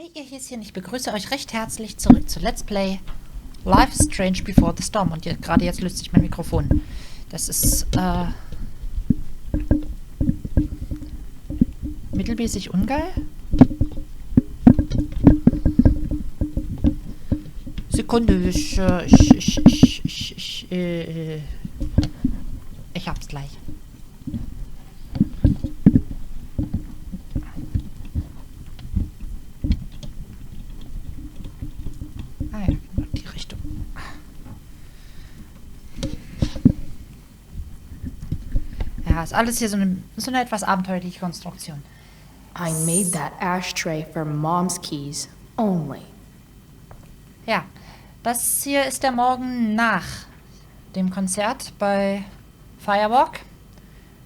Hey, ihr Häschen, ich begrüße euch recht herzlich zurück zu Let's Play Life is Strange Before the Storm. Und gerade jetzt löst sich mein Mikrofon. Das ist, mittelmäßig ungeil. Sekunde, ich hab's gleich. Ah ja, die Richtung. Ja, ist alles hier so eine etwas abenteuerliche Konstruktion. I made that ashtray for Mom's keys only. Ja, das hier ist der Morgen nach dem Konzert bei Firewalk,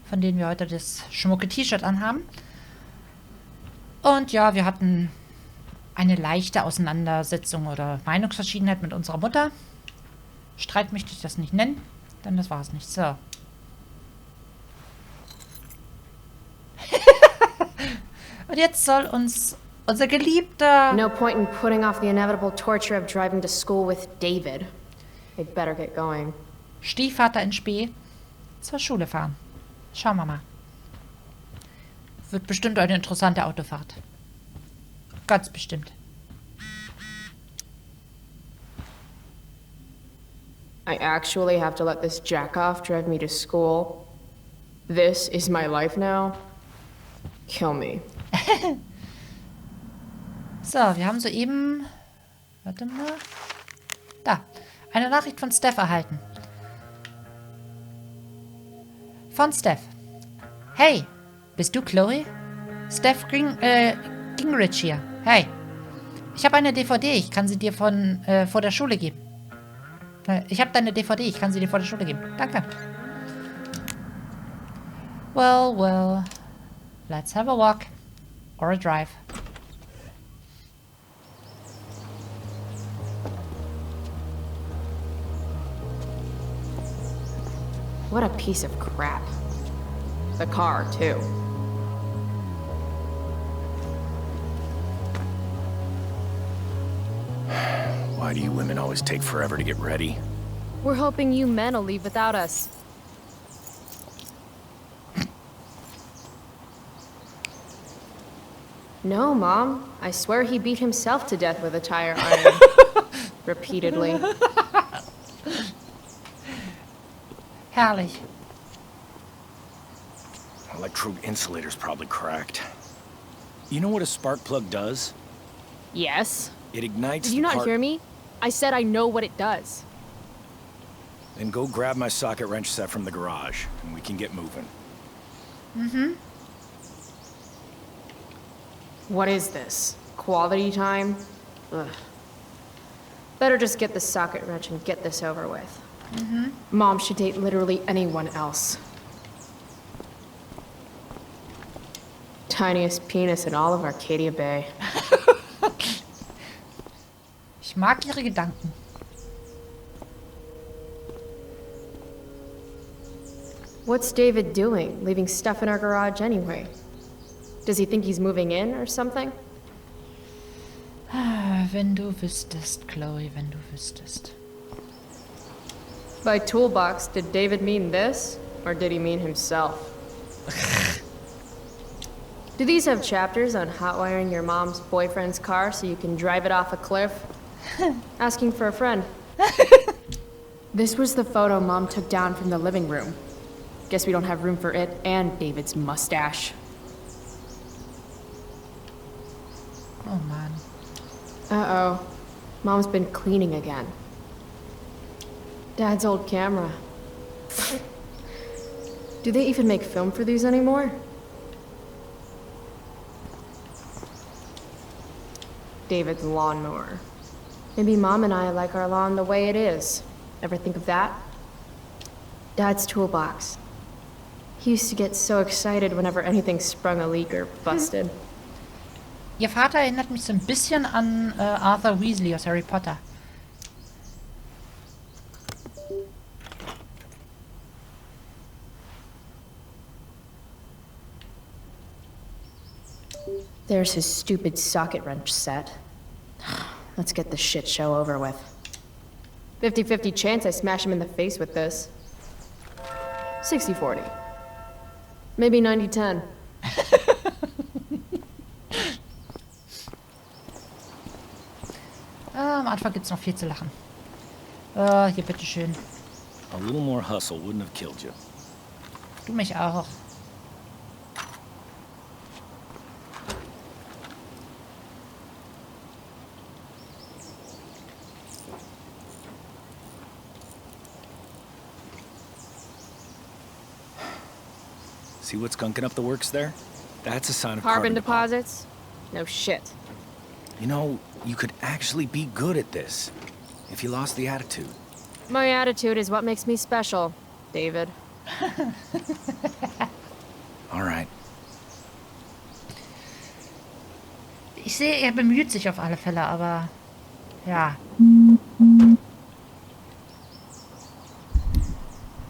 von denen wir heute das schmucke T-Shirt anhaben. Und ja, wir hatten eine leichte Auseinandersetzung oder Meinungsverschiedenheit mit unserer Mutter. Streit möchte ich das nicht nennen, denn das war es nicht. So. Und jetzt soll uns unser geliebter... No point in putting off the inevitable torture of driving to school with David. They'd better get going. Stiefvater in Spee zur Schule fahren. Schauen wir mal. Wird bestimmt eine interessante Autofahrt. Ganz bestimmt. I actually have to let this jackoff drive me to school. This is my life now. Kill me. So, wir haben soeben... Warte mal. Da. Eine Nachricht von Steph erhalten. Von Steph. Hey, bist du Chloe? Steph Gingrich hier. Hey. Ich habe eine DVD, ich kann sie dir vor der Schule geben. Ich habe deine DVD, ich kann sie dir vor der Schule geben. Danke. Well, well. Let's have a walk. Or a drive. What a piece of crap. The car, too. Why do you women always take forever to get ready? We're hoping you men will leave without us. No, Mom. I swear he beat himself to death with a tire iron. Repeatedly. Herrlich. Electrode insulator's probably cracked. You know what a spark plug does? Yes? It ignites Did you the not part... hear me? I said I know what it does. Then go grab my socket wrench set from the garage, and we can get moving. Mm-hmm. What is this? Quality time? Ugh. Better just get the socket wrench and get this over with. Mm-hmm. Mom should date literally anyone else. Tiniest penis in all of Arcadia Bay. Ich mag ihre Gedanken. What's David doing, leaving stuff in our garage anyway? Does he think he's moving in or something? Wenn du wüsstest, Chloe, wenn du wüsstest. By toolbox, did David mean this? Or did he mean himself? Do these have chapters on hotwiring your mom's boyfriend's car so you can drive it off a cliff? Asking for a friend. This was the photo Mom took down from the living room. Guess we don't have room for it and David's mustache. Oh man. Uh-oh. Mom's been cleaning again. Dad's old camera. Do they even make film for these anymore? David's lawnmower. Maybe Mom and I like our lawn the way it is. Ever think of that? Dad's toolbox. He used to get so excited whenever anything sprung a leak or busted. Ihr Vater erinnert mich so ein bisschen an Arthur Weasley aus Harry Potter. There's his stupid socket wrench set. Let's get this shit show over with. 50-50 chance I smash him in the face with this. 60-40. Maybe 90-10. Am Anfang gibt's noch viel zu lachen. Hier, bitteschön. A little more hustle wouldn't have killed you. Du mich auch. See what's gunking up the works there? That's a sign of Carbon deposit. deposits? No shit. You know, you could actually be good at this if you lost the attitude. My attitude is what makes me special, David. All right. Ich sehe, er bemüht sich auf alle Fälle, aber ja.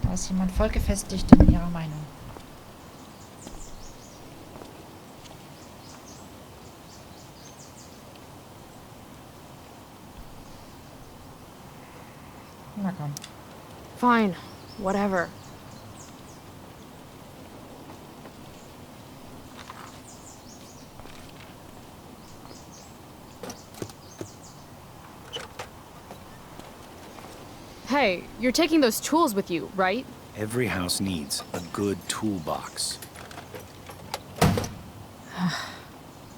Da ist jemand voll gefestigt in ihrer Meinung. Na komm. Fine. Whatever. Hey, you're taking those tools with you, right? Every house needs a good toolbox.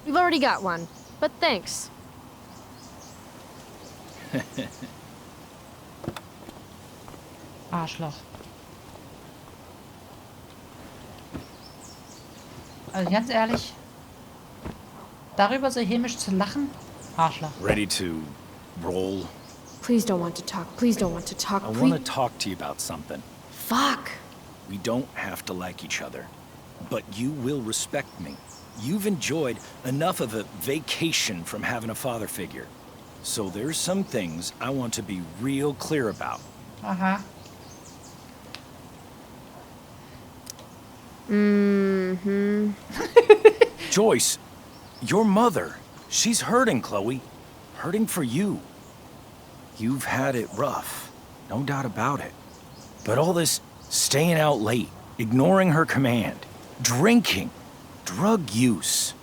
We've already got one, but thanks. Arschloch. Also ganz ehrlich, darüber so hämisch zu lachen? Arschloch. Ready to roll? Please don't want to talk. Please don't want to talk. I want Please. to talk to you about something. Fuck. We don't have to like each other, but you will respect me. You've enjoyed enough of a vacation from having a father figure. So there's some things I want to be real clear about. Aha. Mm-hmm. Joyce, your mother, she's hurting, Chloe. Hurting for you. You've had it rough, no doubt about it. But all this staying out late, ignoring her command, drinking, drug use,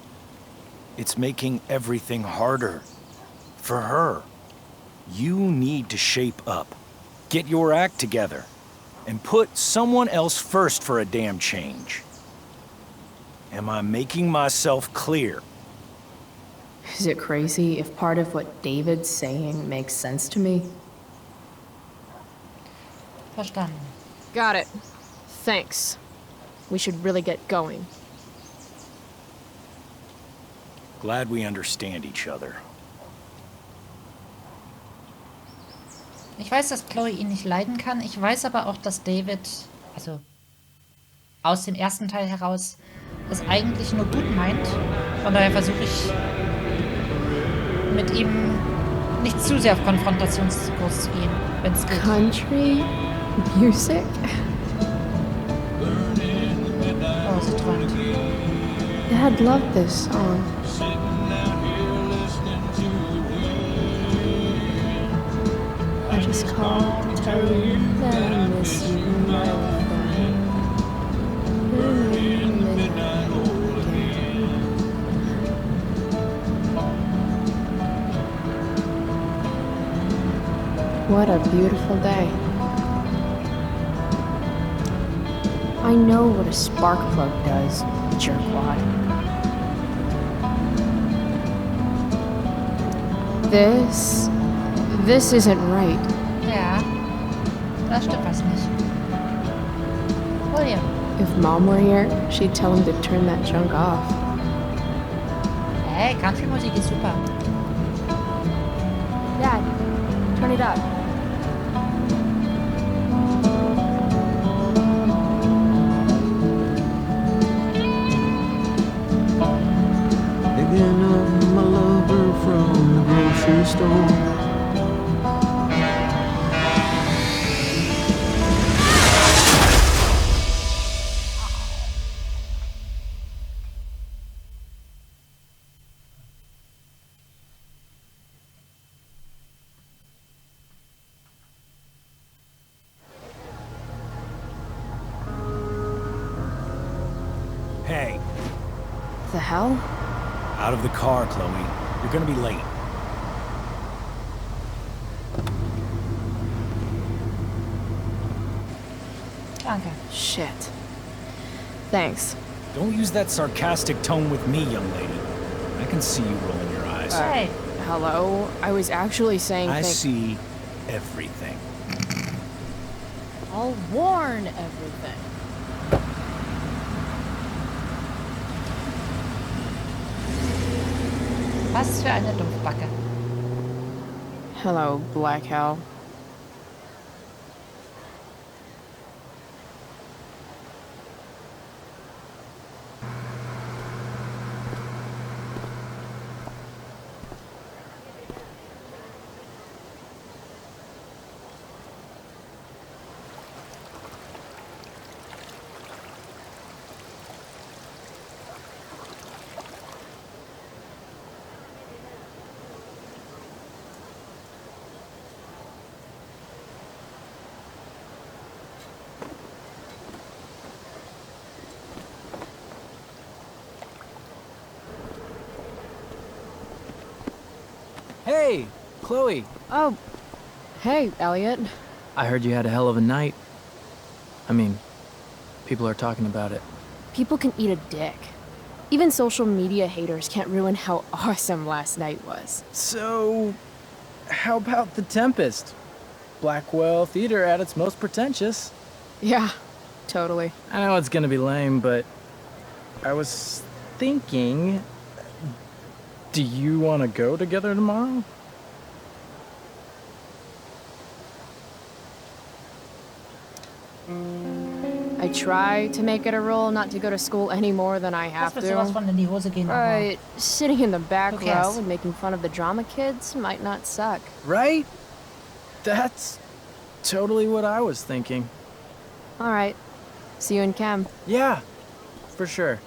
it's making everything harder for her. You need to shape up, get your act together, and put someone else first for a damn change. Am I making myself clear? Is it crazy if part of what David's saying makes sense to me? Verstanden. Got it. Thanks. We should really get going. Glad we understand each other. Ich weiß, dass Chloe ihn nicht leiden kann. Ich weiß aber auch, dass David, also aus dem ersten Teil heraus, es eigentlich nur gut meint. Von daher versuche ich, mit ihm nicht zu sehr auf Konfrontationskurs zu gehen, wenn es geht. Country music? Oh, sie träumt. Dad loved this song. I just called to tell you that I miss you, my friend. What a beautiful day. I know what a spark plug does, jerkwad. This isn't right. Ja, da stimmt was nicht. William. If Mom were here, she'd tell him to turn that junk off. Hey, Country-Musik ist super. Dad, turn it up. Picking up my lover from the grocery store. hell? Out of the car, Chloe. You're gonna be late. Danke. Shit. Thanks. Don't use that sarcastic tone with me, young lady. I can see you rolling your eyes. Hey. Hello? I was actually saying I see everything. I'll warn everything. Was für eine Dumpfbacke. Hello, Black Hell. Hey, Chloe. Oh, hey, Elliot. I heard you had a hell of a night. I mean, people are talking about it. People can eat a dick. Even social media haters can't ruin how awesome last night was. So, how about The Tempest? Blackwell Theater at its most pretentious. Yeah, totally. I know it's gonna be lame, but I was thinking, do you want to go together tomorrow? I try to make it a rule not to go to school any more than I have Das wird sowas to. von in die Hose gehen. But sitting in the back Who cares? row and making fun of the drama kids might not suck. Right? That's totally what I was thinking. All right. See you in chem. Yeah, for sure.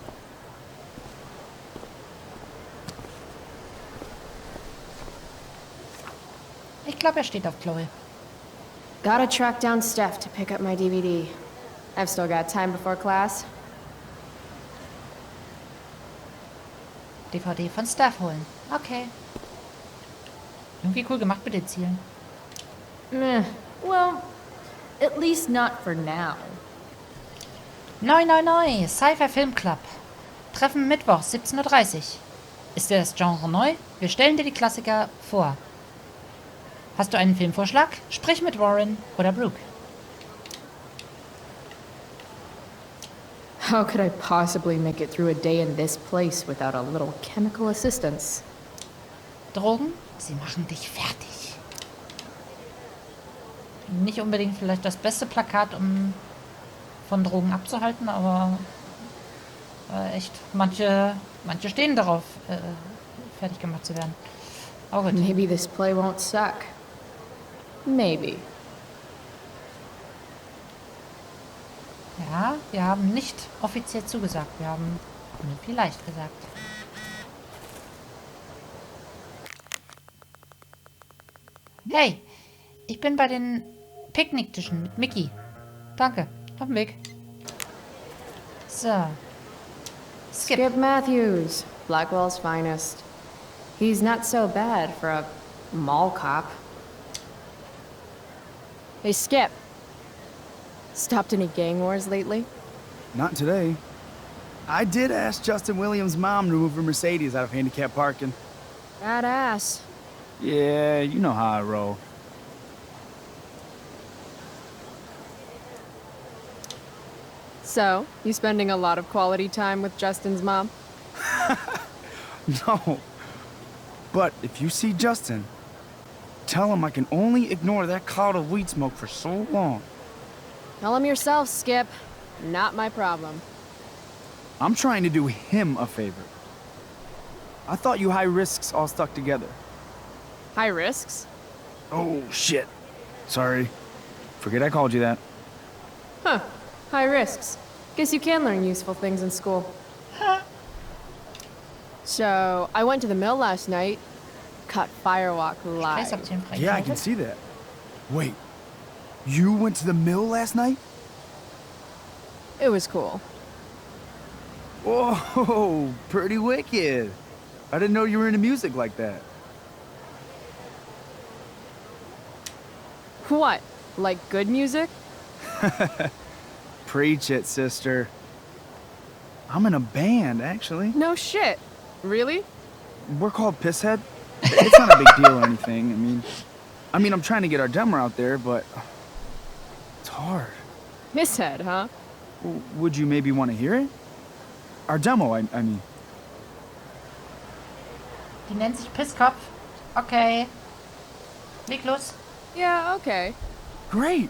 Ich glaube, steht auf Chloe. Gotta track down Steph to pick up my DVD. I've still got time before class. DVD von Steph holen. Okay. Irgendwie cool gemacht mit den Zielen. Meh. Well, at least not for now. 999, Sci-Fi Film Club. Treffen Mittwoch, 17:30 Uhr. Ist dir das Genre neu? Wir stellen dir die Klassiker vor. Hast du einen Filmvorschlag? Sprich mit Warren oder Brooke. How could I possibly make it through a day in this place without a little chemical assistance? Drogen? Sie machen dich fertig. Nicht unbedingt vielleicht das beste Plakat, um von Drogen abzuhalten, aber echt, manche stehen darauf, fertig gemacht zu werden. Oh gut. Maybe this play won't suck. Maybe. Ja, wir haben nicht offiziell zugesagt. Wir haben nur vielleicht gesagt. Hey, ich bin bei den Picknicktischen mit Mickey. Danke, auf dem Weg. So. Skip Matthews, Blackwell's finest. He's not so bad for a mall cop. Hey, Skip. Stopped any gang wars lately? Not today. I did ask Justin Williams' mom to move her Mercedes out of handicap parking. Badass. Yeah, you know how I roll. So, you spending a lot of quality time with Justin's mom? No. But if you see Justin, tell him I can only ignore that cloud of weed smoke for so long. Tell him yourself, Skip. Not my problem. I'm trying to do him a favor. I thought you high risks all stuck together. High risks? Oh, shit. Sorry. Forget I called you that. Huh. High risks. Guess you can learn useful things in school. So, I went to the mill last night. Caught Firewalk live. Yeah, I can see that. Wait. You went to the mill last night? It was cool. Oh, pretty wicked. I didn't know you were into music like that. What? Like good music? Preach it, sister. I'm in a band, actually. No shit. Really? We're called Pisshead. It's not a big deal or anything. I mean, I'm trying to get our demo out there, but it's hard. Misshead, huh? Would you maybe want to hear it? Our demo, I mean. Die nennt sich Pisskopf. Okay. Leg los. Yeah, okay. Great.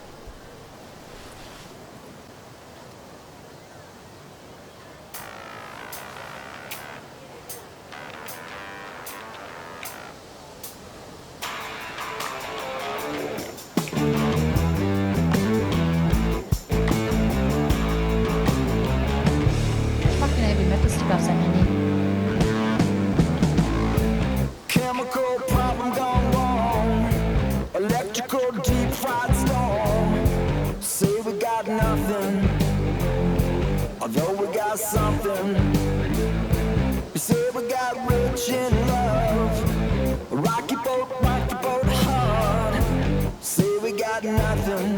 Ich mach den Heavy Metal Stick auf sein Handy. Chemical problem gone wrong. Electrical deep fried storm. Say we got nothing, although we got something. We say we got rich in love. Rocky boat hard. Say we got nothing.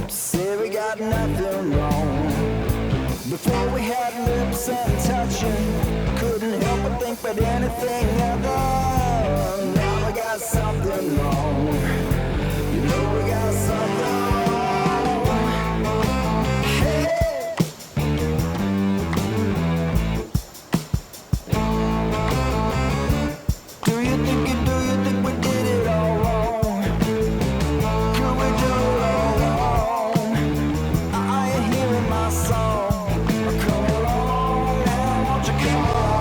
Say we got nothing wrong. Before we had lips and touching, couldn't help but think about anything other. Now we got something wrong. You know we got something wrong. Hey. Do you think we did it all wrong? Could we do it all wrong? Are you hearing my song? Come along now, won't you come along?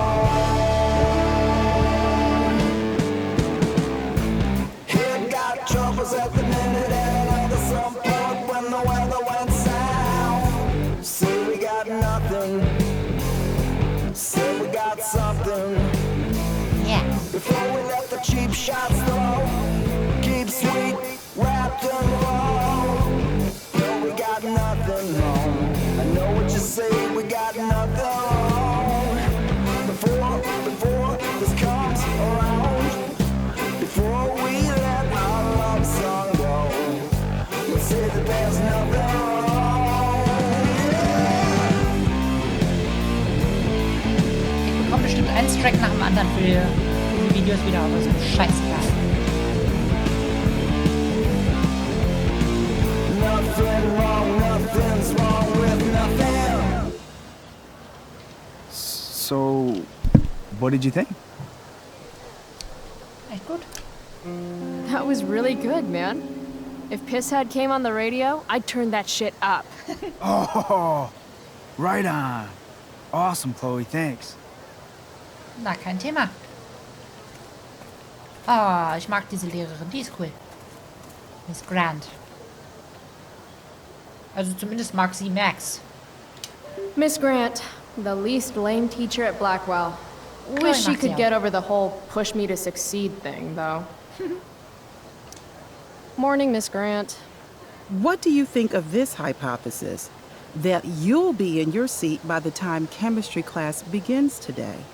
Head got troubles at the minute and at some point when the weather went south. Say we got nothing. Say we got something. Yeah. Before we let the cheap shots throw, keep sweet, wrapped and raw. No, we got nothing wrong. I know what you say, we got nothing wrong. Before this comes around, before we let our love song go, let's say that there's nothing wrong. Ich bekomme bestimmt einen Track nach dem anderen für die Videos wieder, aber so scheißegal. Nothing wrong, nothing's wrong with nothing. So, what did you think? Echt gut. That was really good, man. If Pisshead came on the radio, I'd turn that shit up. Oh, right on. Awesome, Chloe, thanks. Na, kein Thema. Ah, ich mag diese Lehrerin, die ist cool. Miss Grant. Also zumindest mag sie Max. Miss Grant, the least lame teacher at Blackwell. Chloe Wish she mag sie could auch. get over the whole push me to succeed thing, though. Morning, Miss Grant. What do you think of this hypothesis? That you'll be in your seat by the time chemistry class begins today.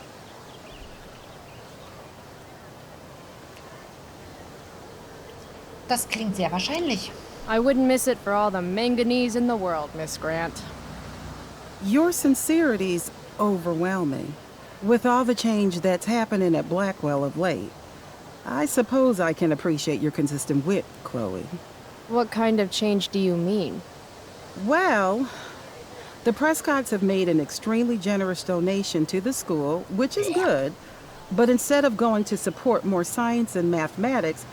Das klingt sehr wahrscheinlich. I wouldn't miss it for all the manganese in the world, Miss Grant. Your sincerity's overwhelming. With all the change that's happening at Blackwell of late, I suppose I can appreciate your consistent wit, Chloe. What kind of change do you mean? Well, the Prescotts have made an extremely generous donation to the school, which is good, but instead of going to support more science and mathematics,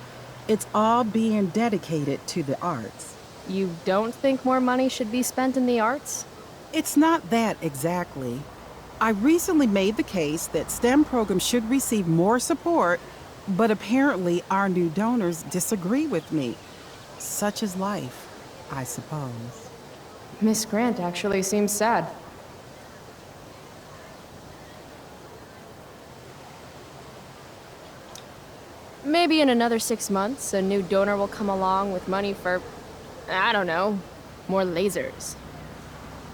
it's all being dedicated to the arts. You don't think more money should be spent in the arts? It's not that exactly. I recently made the case that STEM programs should receive more support, but apparently our new donors disagree with me. Such is life, I suppose. Miss Grant actually seems sad. Maybe in another 6 months, a new donor will come along with money for, I don't know, more lasers.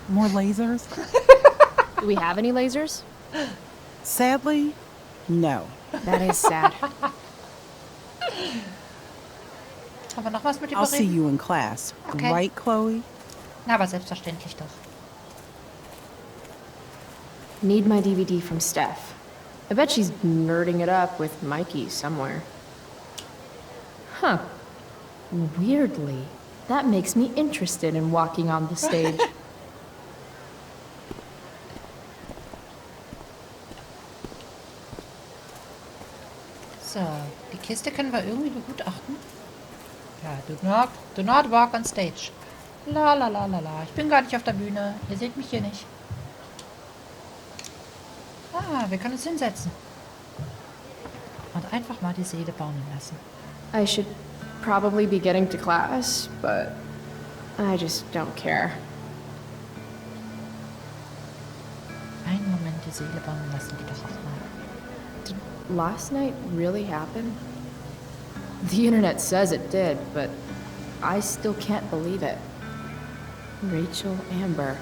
More lasers? Do we have any lasers? Sadly, no. That is sad. Haben wir noch was mit I'll see überreden? you in class. Okay. Right, Chloe? Na, aber selbstverständlich doch. Need my DVD from Steph. I bet she's nerding it up with Mikey somewhere. Huh. Weirdly, that makes me interested in walking on the stage. So, die Kiste können wir irgendwie begutachten. Ja, do not walk on stage. La la la la la. Ich bin gar nicht auf der Bühne. Ihr seht mich hier nicht. Ah, wir können uns hinsetzen. Und einfach mal die Seele baumeln lassen. I should probably be getting to class, but I just don't care. Einen Moment die Seele baumeln lassen, geht doch auch mal. Did last night really happen? The internet says it did, but I still can't believe it. Rachel Amber.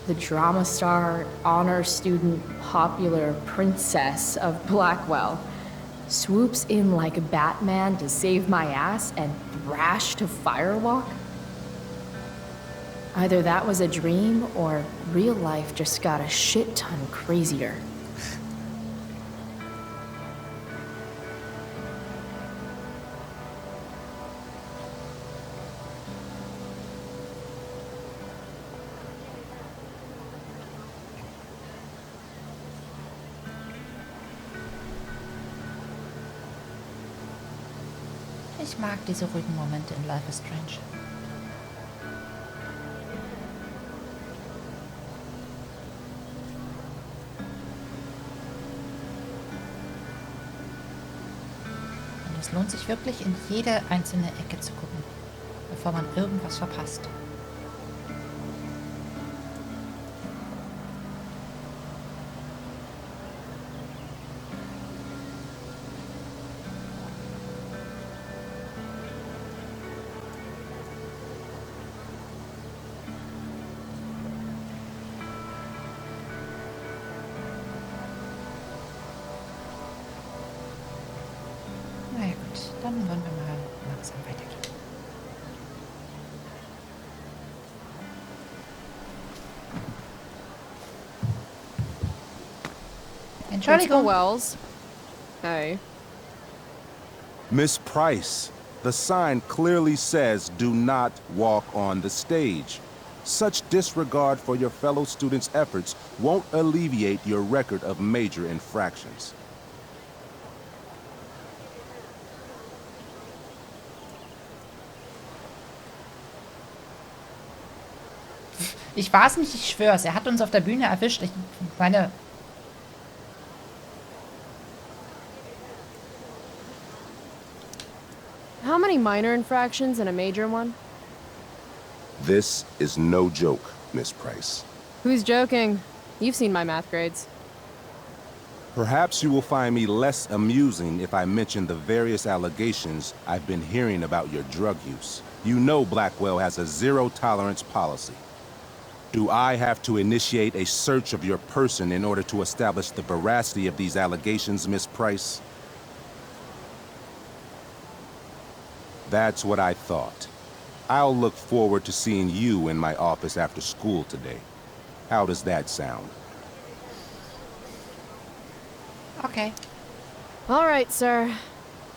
The drama star, honor student, popular princess of Blackwell swoops in like Batman to save my ass and thrash to firewalk? Either that was a dream or real life just got a shit ton crazier. Ich mag diese ruhigen Momente in Life is Strange. Und es lohnt sich wirklich, in jede einzelne Ecke zu gucken, bevor man irgendwas verpasst. Na ja gut, dann wollen wir mal langsam weitergehen. Principal Entschuldigung. Wells. Hey. Miss Price, the sign clearly says do not walk on the stage. Such disregard for your fellow students' efforts won't alleviate your record of major infractions. Ich war es nicht, ich schwör's. Er hat uns auf der Bühne erwischt. Ich meine, How many minor infractions and a major one? This is no joke, Miss Price. Who's joking? You've seen my math grades. Perhaps you will find me less amusing if I mention the various allegations I've been hearing about your drug use. You know Blackwell has a zero-tolerance policy. Do I have to initiate a search of your person in order to establish the veracity of these allegations, Miss Price? That's what I thought. I'll look forward to seeing you in my office after school today. How does that sound? okay. All right, sir.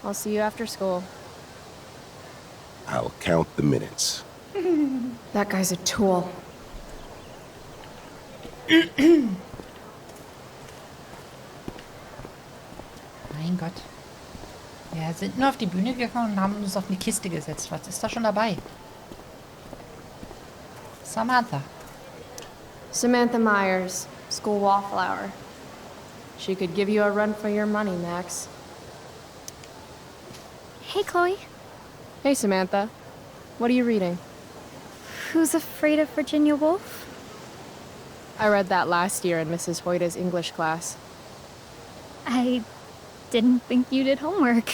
I'll see you after school. I'll count the minutes. That guy's a tool. Mein Gott. Wir sind nur auf die Bühne gegangen und haben uns auf eine Kiste gesetzt. Was ist da schon dabei? Samantha. Samantha Myers, school wallflower. She could give you a run for your money, Max. Hey, Chloe. Hey, Samantha. What are you reading? Who's Afraid of Virginia Woolf? I read that last year in Mrs. Hoyta's English class. I didn't think you did homework.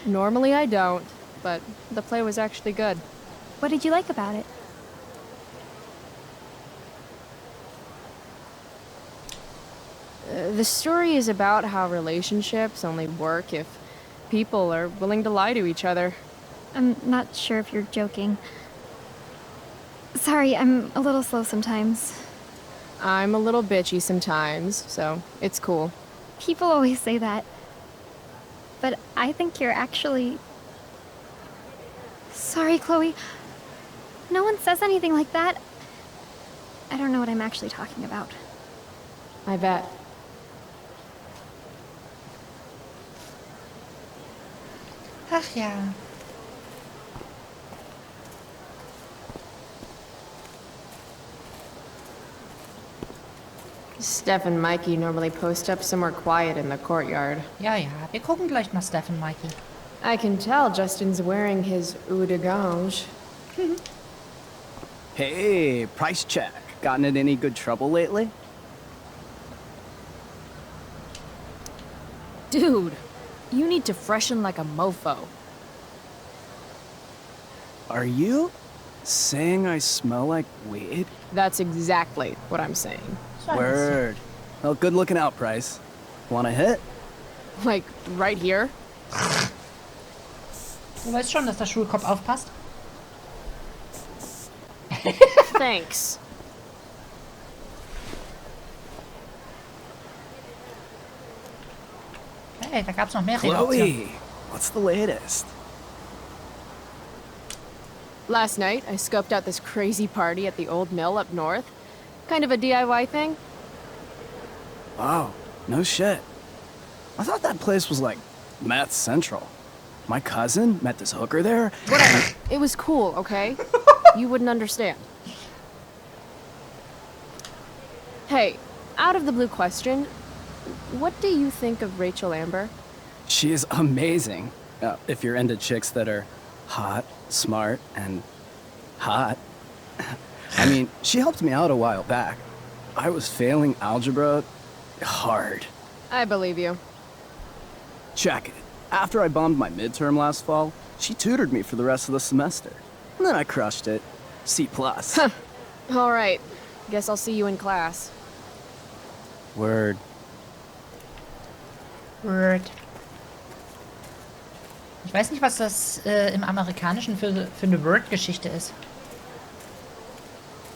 Normally I don't, but the play was actually good. What did you like about it? The story is about how relationships only work if people are willing to lie to each other. I'm not sure if you're joking. Sorry, I'm a little slow sometimes. I'm a little bitchy sometimes, so it's cool. People always say that. But I think you're actually... Sorry, Chloe. No one says anything like that. I don't know what I'm actually talking about. I bet. Ach ja. Steph and Mikey normally post up somewhere quiet in the courtyard. Ja, ja, wir gucken gleich nach Steph und Mikey. I can tell Justin's wearing his eau de gange. Hey, price check. Gotten in any good trouble lately? Dude, you need to freshen like a mofo. Are you saying I smell like weed? That's exactly what I'm saying. Word. Well, good looking out, Price. Want a hit? Like, right here? Du weißt schon, dass der Schulkopf aufpasst? Thanks. Hey, da gab's noch mehr Chloe, Reaktionen. what's the latest? Last night, I scoped out this crazy party at the old mill up north. Kind of a DIY thing. Wow, no shit. I thought that place was like Math Central. My cousin met this hooker there. Whatever. It was cool, okay? You wouldn't understand. Hey, out of the blue question, what do you think of Rachel Amber? She is amazing. If you're into chicks that are hot, smart, and hot. I mean, she helped me out a while back. I was failing algebra hard. I believe you. Check it. After I bombed my midterm last fall, she tutored me for the rest of the semester. And then I crushed it. C+. All right. Guess I'll see you in class. Word. Word. Ich weiß nicht, was das im Amerikanischen für eine Word-Geschichte ist.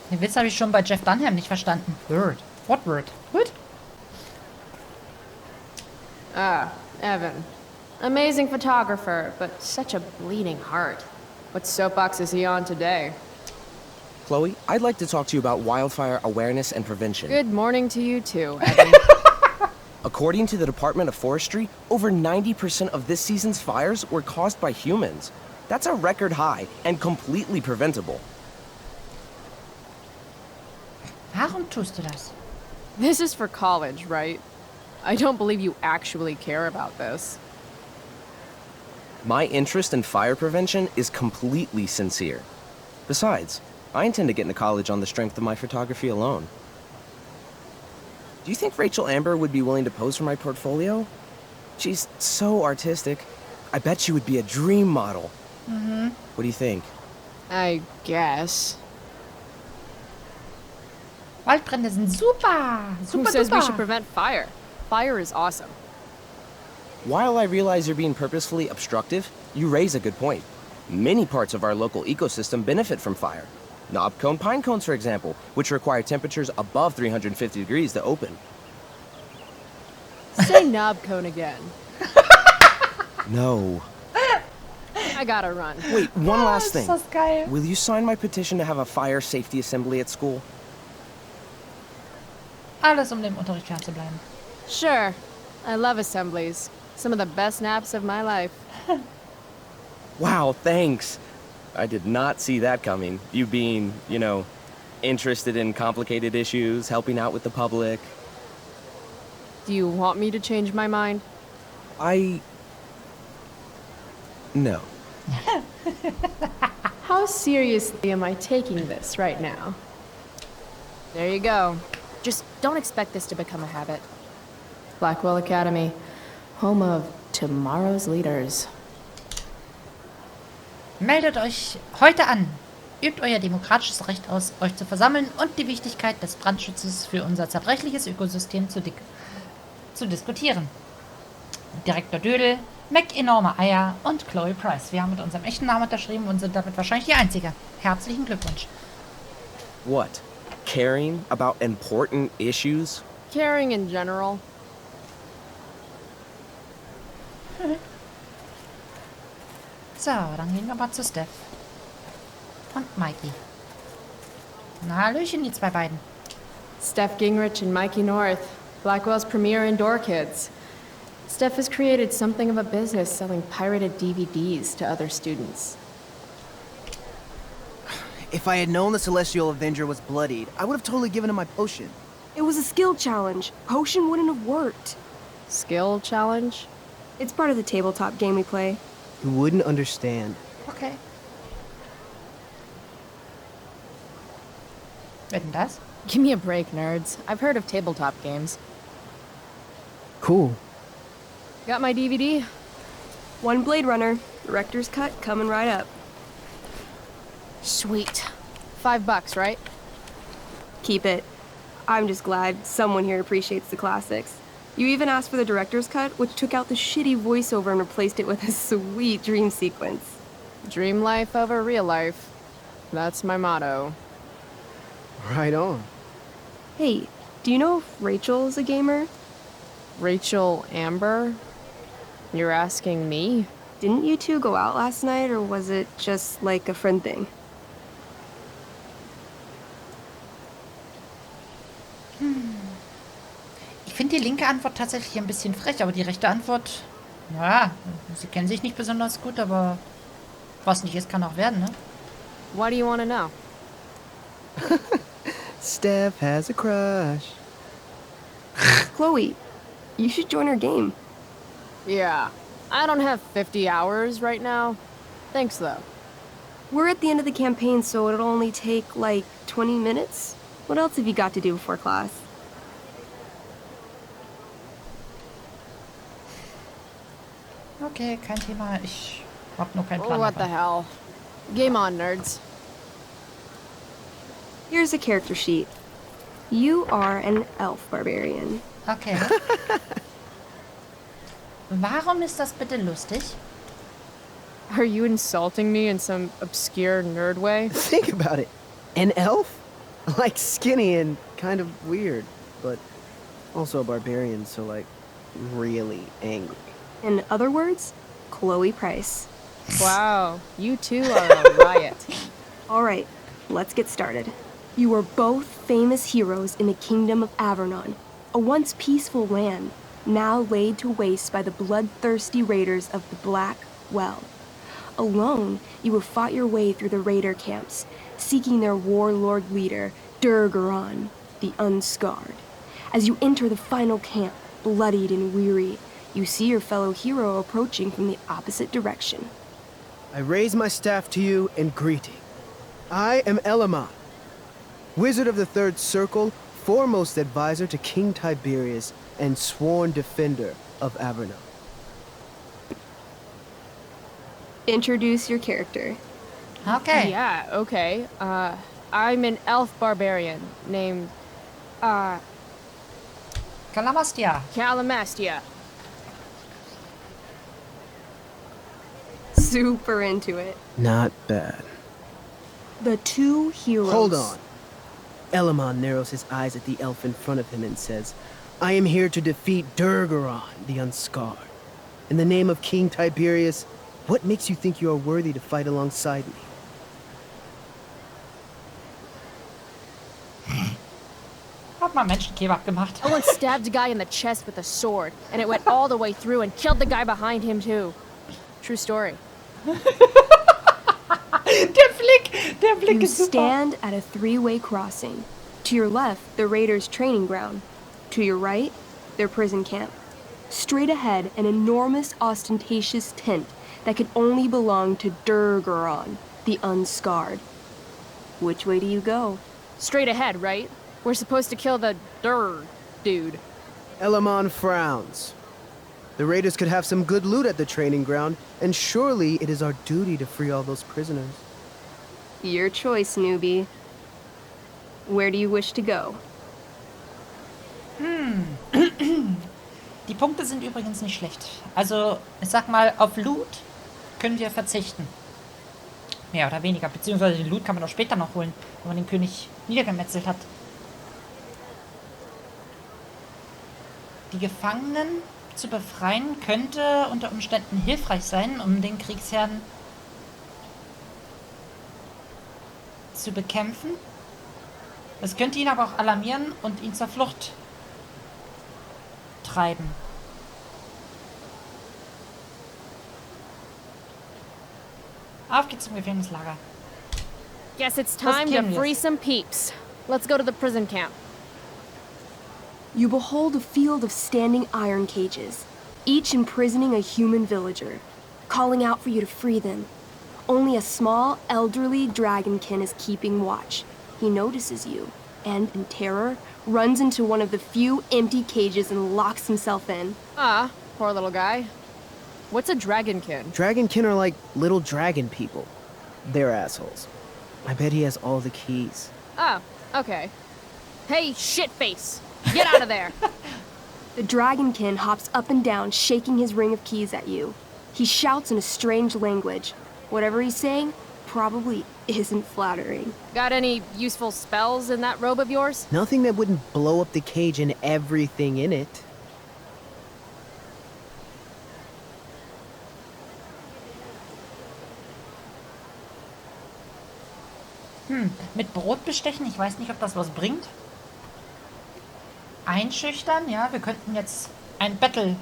Den Witz habe ich schon bei Jeff Dunham nicht verstanden. Word. What word? What? Ah, Evan. Amazing photographer, but such a bleeding heart. What soapbox is he on today? Chloe, I'd like to talk to you about wildfire awareness and prevention. Good morning to you too, Evan. According to the Department of Forestry, over 90% of this season's fires were caused by humans. That's a record high and completely preventable. Warum tust du das? This is for college, right? I don't believe you actually care about this. My interest in fire prevention is completely sincere. Besides, I intend to get into college on the strength of my photography alone. Do you think Rachel Amber would be willing to pose for my portfolio? She's so artistic. I bet she would be a dream model. Mhm. What do you think? I guess. Waldbrände sind super! Who Super says we duper. should prevent fire? Fire is awesome. While I realize you're being purposefully obstructive, you raise a good point. Many parts of our local ecosystem benefit from fire. Knobcone pine cones, for example, which require temperatures above 350 degrees to open. Say knob cone again. No. I gotta run. Wait, one last thing. Ist das geil. Will you sign my petition to have a fire safety assembly at school? Alles, um dem Unterricht fernzubleiben. Sure. I love assemblies. Some of the best naps of my life. Wow, thanks. I did not see that coming. You being, you know, interested in complicated issues, helping out with the public. Do you want me to change my mind? No. How seriously am I taking this right now? There you go. Just don't expect this to become a habit. Blackwell Academy, home of tomorrow's leaders. Meldet euch heute an. Übt euer demokratisches Recht aus, euch zu versammeln und die Wichtigkeit des Brandschutzes für unser zerbrechliches Ökosystem zu zu diskutieren. Direktor Dödel, Mac enorme Eier und Chloe Price. Wir haben mit unserem echten Namen unterschrieben und sind damit wahrscheinlich die Einzige. Herzlichen Glückwunsch. What? Caring about important issues? Caring in general. So, dann gehen wir mal zu Steph. Und Mikey. Na, Hallöchen, die zwei beiden. Steph Gingrich and Mikey North, Blackwell's premier indoor kids. Steph has created something of a business selling pirated DVDs to other students. If I had known the Celestial Avenger was bloodied, I would have totally given him my potion. It was a skill challenge. Potion wouldn't have worked. Skill challenge? It's part of the tabletop game we play. You wouldn't understand. Okay. Wer denn das? Give me a break, nerds. I've heard of tabletop games. Cool. Got my DVD? One Blade Runner, director's cut coming right up. Sweet. $5, right? Keep it. I'm just glad someone here appreciates the classics. You even asked for the director's cut, which took out the shitty voiceover and replaced it with a sweet dream sequence. Dream life over real life. That's my motto. Right on. Hey, do you know if Rachel is a gamer? Rachel Amber? You're asking me? Didn't you two go out last night, or was it just like a friend thing? Ich finde die linke Antwort tatsächlich ein bisschen frech, aber die rechte Antwort, naja, sie kennen sich nicht besonders gut, aber was nicht ist, kann auch werden, ne? Why do you want to know? Steph has a crush. Chloe, you should join our game. Yeah. I don't have 50 hours right now. Thanks, though. We're at the end of the campaign, so it'll only take, like, 20 minutes. What else have you got to do before class? Okay, kein Thema. Ich hab nur keinen Plan. What the hell? Game on, nerds. Here's a character sheet. You are an elf barbarian. Okay. Warum ist das bitte lustig? Are you insulting me in some obscure nerd way? Think about it. An elf? Like skinny and kind of weird, but also a barbarian, so like really angry. In other words, Chloe Price. Wow, you two are a riot. All right, let's get started. You are both famous heroes in the kingdom of Avernon, a once peaceful land, now laid to waste by the bloodthirsty raiders of the Black Well. Alone, you have fought your way through the raider camps, seeking their warlord leader, Durgaron, the Unscarred. As you enter the final camp, bloodied and weary, you see your fellow hero approaching from the opposite direction. I raise my staff to you in greeting. I am Elamon, Wizard of the Third Circle, foremost advisor to King Tiberius, and sworn defender of Avernon. Introduce your character. Okay. Yeah, okay. I'm an elf barbarian named, Calamastia. Calamastia. Super into it. Not bad. The two heroes. Hold on. Elamon narrows his eyes at the elf in front of him and says, I am here to defeat Durgaron, the Unscarred. In the name of King Tiberius, what makes you think you are worthy to fight alongside me? Hat mal Menschenkebab gemacht. I once stabbed a guy in the chest with a sword, and it went all the way through and killed the guy behind him, too. True story. Der Blick You ist super. stand at a three-way crossing. To your left, the raiders' training ground. To your right, their prison camp. Straight ahead, an enormous, ostentatious tent that could only belong to Durgaron, the Unscarred. Which way do you go? Straight ahead, right? We're supposed to kill the dude. Elamon frowns. The raiders could have some good loot at the training ground, and surely it is our duty to free all those prisoners. Your choice, newbie. Where do you wish to go? Punkte sind übrigens nicht schlecht. Also, ich sag mal, auf Loot können wir verzichten. Mehr oder weniger. Beziehungsweise den Loot kann man auch später noch holen, wenn man den König niedergemetzelt hat. Die Gefangenen zu befreien könnte unter Umständen hilfreich sein, um den Kriegsherrn zu bekämpfen. Es könnte ihn aber auch alarmieren und ihn zur Flucht treiben. Auf geht's zum Gefängnislager. Guess it's time to free some peeps. Let's go to the prison camp. You behold a field of standing iron cages, each imprisoning a human villager, calling out for you to free them. Only a small, elderly dragonkin is keeping watch. He notices you, and, in terror, runs into one of the few empty cages and locks himself in. Ah, poor little guy. What's a dragonkin? Dragonkin are like little dragon people. They're assholes. I bet he has all the keys. Oh, okay. Hey, shitface! Get out of there! The dragonkin hops up and down, shaking his ring of keys at you. He shouts in a strange language. Whatever he's saying probably isn't flattering. Got any useful spells in that robe of yours? Nothing that wouldn't blow up the cage and everything in it. Mit Brot bestechen, ich weiß nicht, ob das was bringt. Einschüchtern, ja, wir könnten jetzt ein Battle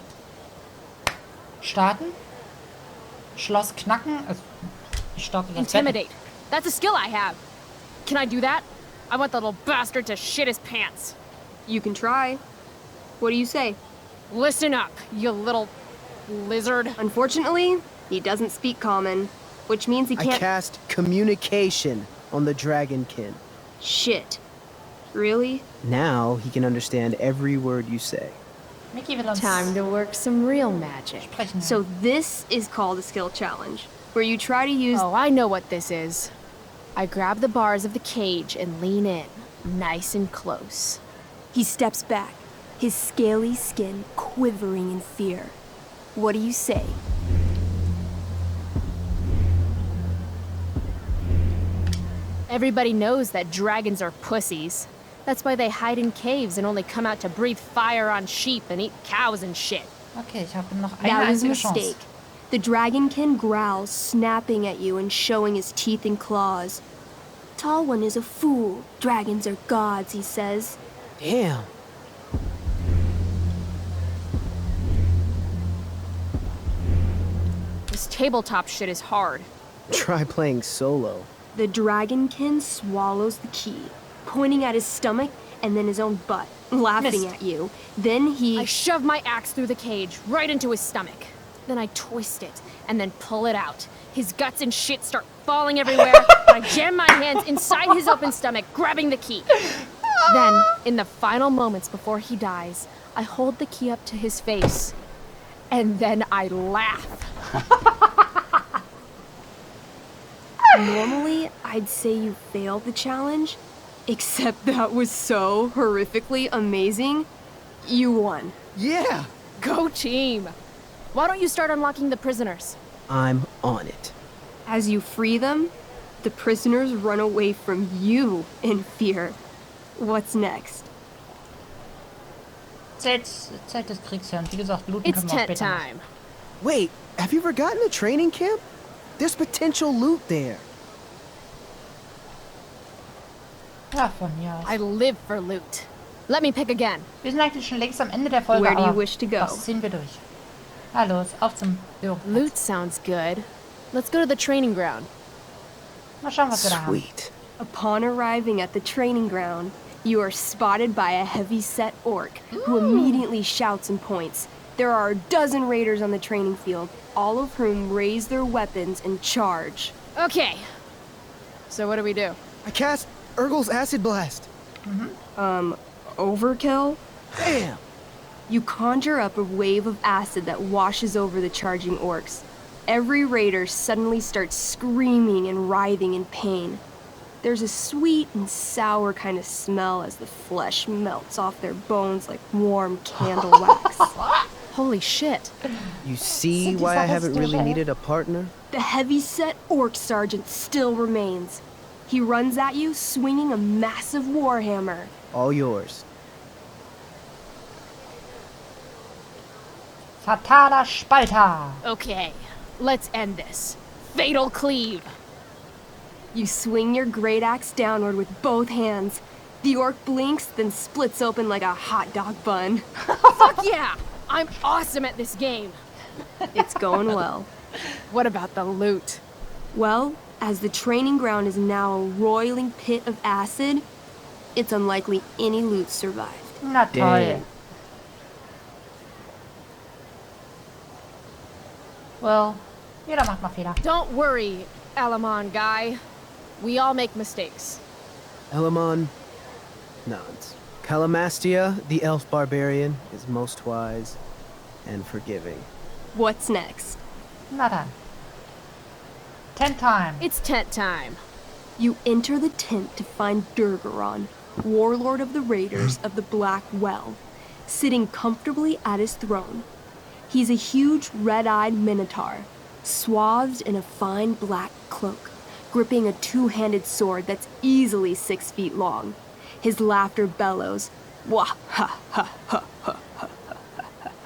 starten. Schloss knacken, also ich starte das Intimidate. That's a skill I have. Can I do that? I want the little bastard to shit his pants. You can try. What do you say? Listen up, you little lizard. Unfortunately, he doesn't speak common, which means he can't— I cast communication on the dragonkin. Shit. Really? Now he can understand every word you say. Time to work some real magic. So this is called a skill challenge, where you try to use— Oh, I know what this is. I grab the bars of the cage and lean in, nice and close. He steps back, his scaly skin quivering in fear. What do you say? Everybody knows that dragons are pussies. That's why they hide in caves and only come out to breathe fire on sheep and eat cows and shit. Okay, ich habe noch eine That was a einzige mistake. Chance. The dragonkin growls, snapping at you and showing his teeth and claws. Tall One is a fool. Dragons are gods, he says. Damn. This tabletop shit is hard. Try playing solo. The dragonkin swallows the key, pointing at his stomach and then his own butt, laughing at you. Then I shove my axe through the cage, right into his stomach. Then I twist it, and then pull it out. His guts and shit start falling everywhere, and I jam my hands inside his open stomach, grabbing the key. Then, in the final moments before he dies, I hold the key up to his face. And then I laugh. Normally, I'd say you failed the challenge, except that was so horrifically amazing. You won. Yeah! Go team! Why don't you start unlocking the prisoners? I'm on it. As you free them, the prisoners run away from you in fear. What's next? Zeit des Kriegsherrn. Wie gesagt, looten It's können wir auch tent später noch. time. Wait, have you forgotten the training camp? There's potential loot there. Ja, von mir aus. I live for loot. Let me pick again. Wir sind eigentlich schon längst am Ende der Folge, Where do you aber wish to go? das ziehen wir durch. Na los, auf zum Büro. Loot sounds good. Let's go to the training ground. Mal schauen, was wir da haben. Sweet. Upon arriving at the training ground, you are spotted by a heavy-set orc who immediately shouts and points. There are a dozen raiders on the training field, all of whom raise their weapons and charge. Okay. So what do we do? I cast Urgel's Acid Blast. Overkill? Bam! You conjure up a wave of acid that washes over the charging orcs. Every raider suddenly starts screaming and writhing in pain. There's a sweet and sour kind of smell as the flesh melts off their bones like warm candle wax. Holy shit. You see Sind why I diese haven't really Reste, needed a partner? The heavy-set orc sergeant still remains. He runs at you swinging a massive warhammer. All yours. Fataler Spalter. Okay, let's end this. Fatal cleave. You swing your great axe downward with both hands. The orc blinks, then splits open like a hot dog bun. Fuck yeah! I'm awesome at this game. It's going well. What about the loot? Well, as the training ground is now a roiling pit of acid, it's unlikely any loot survived. Na toll. Well, jeder macht mal Fehler. Don't worry, Alamon guy. We all make mistakes. Elamon nods. Calamastia, the elf barbarian, is most wise and forgiving. What's next? Na dann. Tent time. It's tent time. You enter the tent to find Durgaron, warlord of the Raiders of the Black Well, sitting comfortably at his throne. He's a huge red-eyed minotaur, swathed in a fine black cloak, gripping a two-handed sword that's easily 6 feet long. His laughter bellows, wah ha ha ha ha ha ha.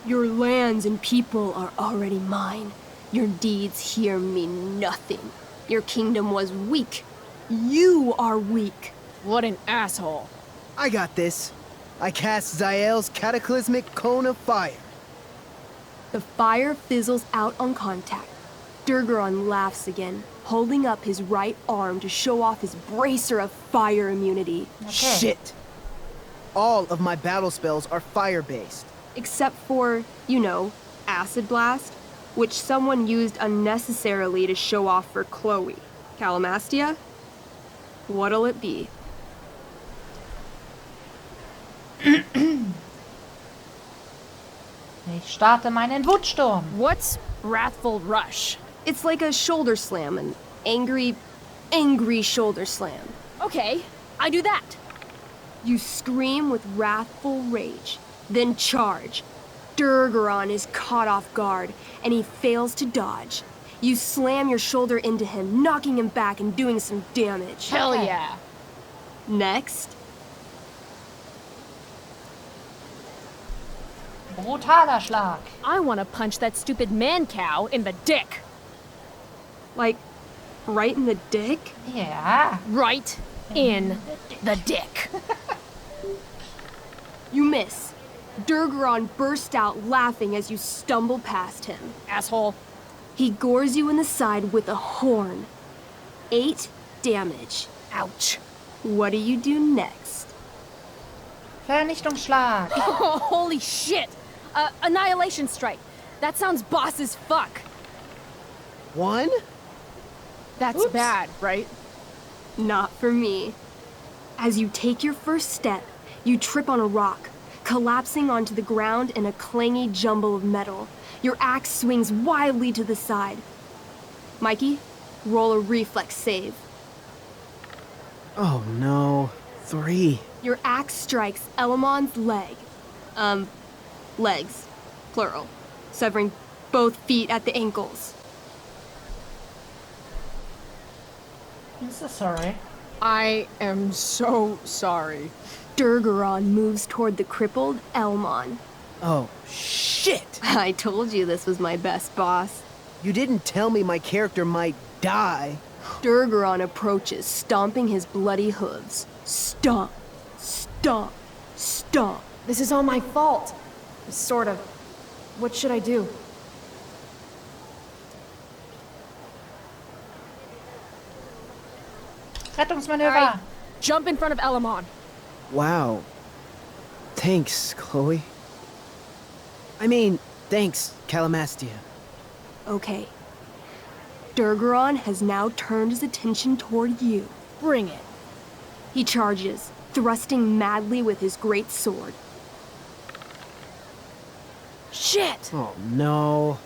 Your lands and people are already mine. Your deeds here mean nothing. Your kingdom was weak. You are weak. What an asshole. I got this. I cast Zael's cataclysmic cone of fire. The fire fizzles out on contact. Durgaron laughs again, holding up his right arm to show off his bracer of fire immunity. Okay. Shit! All of my battle spells are fire-based. Except for, you know, Acid Blast, which someone used unnecessarily to show off for Chloe. Calamastia? What'll it be? Ich starte meinen Wutsturm. What's Wrathful Rush? It's like a shoulder slam, an angry shoulder slam. Okay, I do that. You scream with wrathful rage, then charge. Durgaron is caught off guard, and he fails to dodge. You slam your shoulder into him, knocking him back and doing some damage. Hell yeah. Next, Brutaler Schlag. I want to punch that stupid man cow in the dick. like, right in the dick? Ja. Right in the dick. You miss. Durgaron burst out laughing as you stumble past him. Asshole. He gores you in the side with a horn. 8 damage. Ouch. What do you do next? Vernichtungsschlag. Oh, holy shit. Annihilation strike. That sounds boss as fuck. 1? That's bad, right? Not for me. As you take your first step, you trip on a rock, collapsing onto the ground in a clangy jumble of metal. Your axe swings wildly to the side. Mikey, roll a reflex save. Oh no. 3. Your axe strikes Elamon's leg. Legs. Plural. Severing both feet at the ankles. I'm so sorry. I am so sorry. Durgaron moves toward the crippled Elmon. Oh, shit! I told you this was my best boss. You didn't tell me my character might die. Durgaron approaches, stomping his bloody hooves. Stomp, stomp, stomp. This is all my fault. Sort of. What should I do? Rettungsmanöver. Alright, jump in front of Elamon. Wow. Thanks, Chloe. I mean, thanks, Calamastia. Okay. Durgaron has now turned his attention toward you. Bring it. He charges, thrusting madly with his great sword. Shit! Oh no.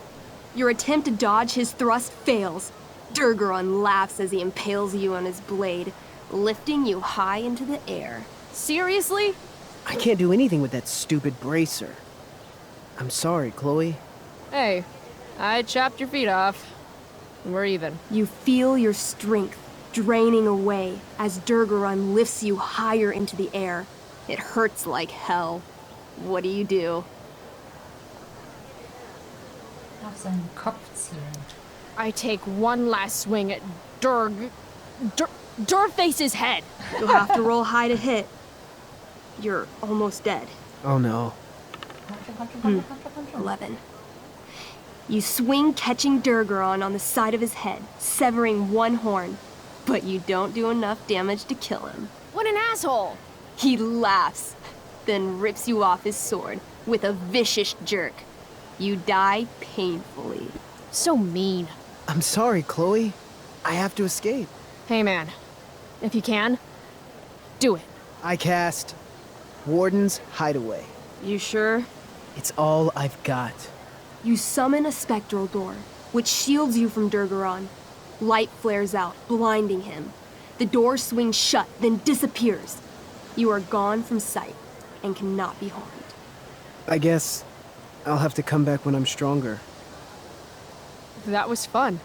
Your attempt to dodge his thrust fails. Durgaron laughs as he impales you on his blade, lifting you high into the air. Seriously? I can't do anything with that stupid bracer. I'm sorry, Chloe. Hey, I chopped your feet off. We're even. You feel your strength draining away as Durgaron lifts you higher into the air. It hurts like hell. What do? Auf seinen Kopf zielen. I take one last swing at Durface's head. You'll have to roll high to hit. You're almost dead. Oh no. 11. You swing, catching Durgaron on the side of his head, severing one horn. But you don't do enough damage to kill him. What an asshole! He laughs, then rips you off his sword with a vicious jerk. You die painfully. So mean. I'm sorry, Chloe. I have to escape. Hey man, if you can, do it. I cast Warden's Hideaway. You sure? It's all I've got. You summon a spectral door, which shields you from Durgaron. Light flares out, blinding him. The door swings shut, then disappears. You are gone from sight and cannot be harmed. I guess I'll have to come back when I'm stronger. That was fun.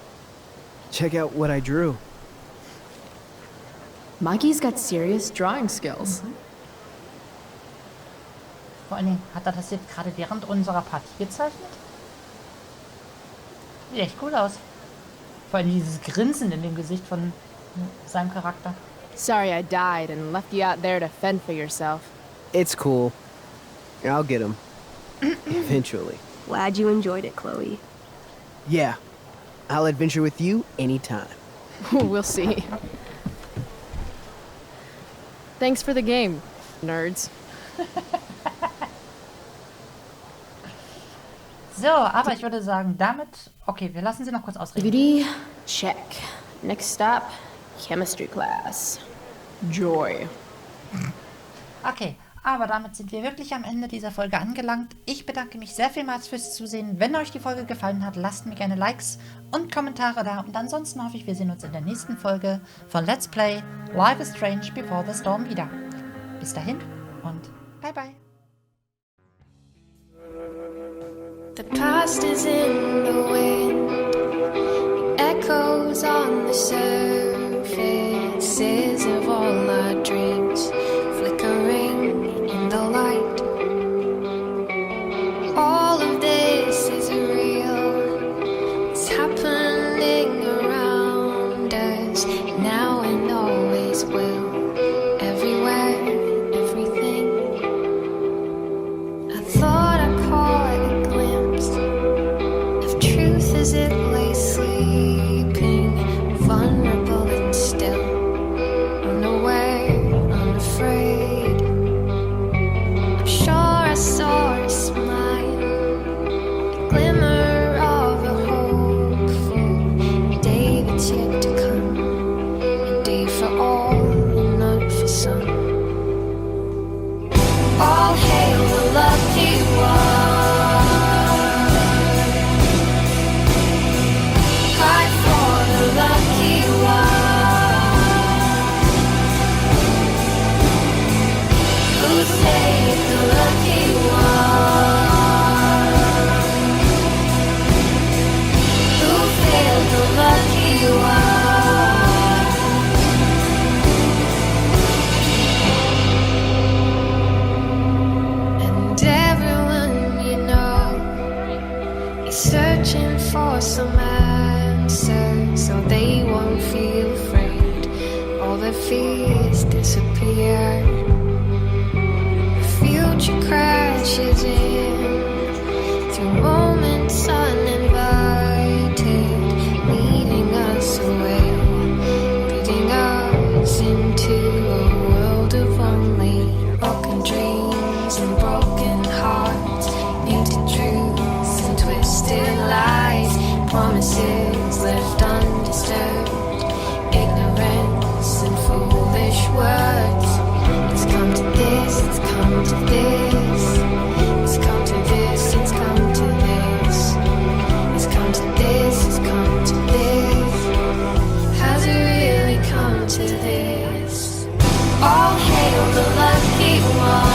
Check out what I drew. Mikey's got serious drawing skills. Vor allen Dingen, hat er das jetzt gerade während unserer Partie gezeichnet? Sieht echt cool aus. Vor allem dieses Grinsen in dem Gesicht von seinem Charakter. Sorry I died and left you out there to fend for yourself. It's cool. I'll get him. Eventually. Glad you enjoyed it, Chloe. Yeah. I'll adventure with you anytime. We'll see. Thanks for the game, nerds. So, aber ich würde sagen, damit... Okay, wir lassen sie noch kurz ausreden. DVD, check. Next stop, chemistry class. Joy. Okay, aber damit sind wir wirklich am Ende dieser Folge angelangt. Ich bedanke mich sehr vielmals fürs Zusehen. Wenn euch die Folge gefallen hat, lasst mir gerne Likes und Kommentare da. Und ansonsten hoffe ich, wir sehen uns in der nächsten Folge von Let's Play Life is Strange Before the Storm wieder. Bis dahin und bye bye. The past is in the wind, it echoes on the surfaces of all our dreams, flickering in the light. All of this is real, it's happening around us, now and always will, everywhere, everything. I thought I caught a glimpse of truth as it lay sleeping, vulnerable and still, unaware, unafraid. I'm sure I saw a smile, a glimmer of a hopeful day that's yet to come, a day for all and not for some. All hail the lucky one, cry for the lucky one, who saved the lucky one, who failed the lucky one. And everyone you know is searching for some answer, so they won't feel afraid. All their fears disappear. The future crashes in through moments uninvited, leading us away, leading us into a world of only broken dreams and broken hearts, muted truths and twisted lies, promises left undisturbed, ignorance and foolish words. It's come to this, it's come to this, it's come to this, it's come to this, it's come to this, it's come to this. Has it really come to this? All hail the lucky one,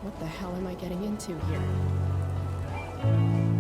What the hell am I getting into here?